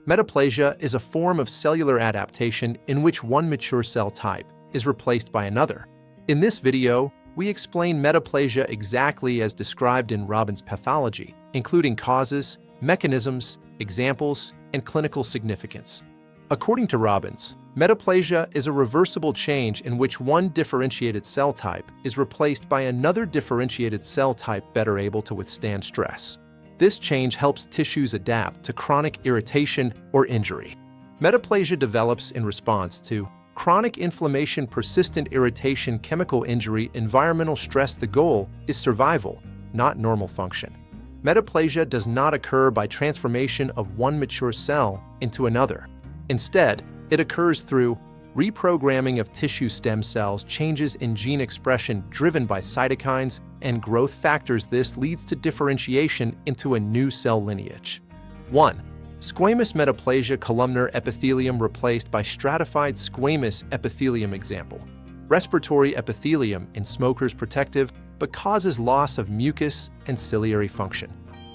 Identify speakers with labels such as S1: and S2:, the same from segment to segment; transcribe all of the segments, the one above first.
S1: Metaplasia is a form of cellular adaptation in which one mature cell type is replaced by another. In this video, we explain metaplasia exactly as described in Robbins Pathology, including causes, mechanisms, examples, and clinical significance. According to Robbins, metaplasia is a reversible change in which one differentiated cell type is replaced by another differentiated cell type better able to withstand stress. This change helps tissues adapt to chronic irritation or injury. Metaplasia develops in response to chronic inflammation, persistent irritation, chemical injury, environmental stress. The goal is survival, not normal function. Metaplasia does not occur by transformation of one mature cell into another. Instead, it occurs through reprogramming of tissue stem cells, changes in gene expression driven by cytokines and growth factors. This leads to differentiation into a new cell lineage. 1. Squamous metaplasia, columnar epithelium replaced by stratified squamous epithelium. Example: respiratory epithelium in smokers, protective but causes loss of mucus and ciliary function.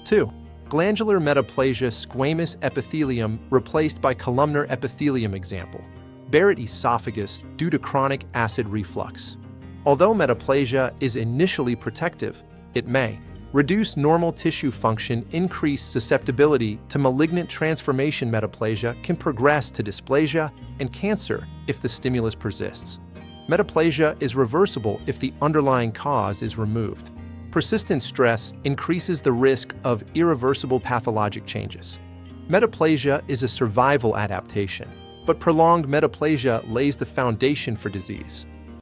S1: 2. Glandular metaplasia, squamous epithelium replaced by columnar epithelium. Example: Barrett esophagus due to chronic acid reflux. Although metaplasia is initially protective, it may reduce normal tissue function, increase susceptibility to malignant transformation. Metaplasia can progress to dysplasia and cancer if the stimulus persists. Metaplasia is reversible if the underlying cause is removed. Persistent stress increases the risk of irreversible pathologic changes. Metaplasia is a survival adaptation, but prolonged metaplasia lays the foundation for disease.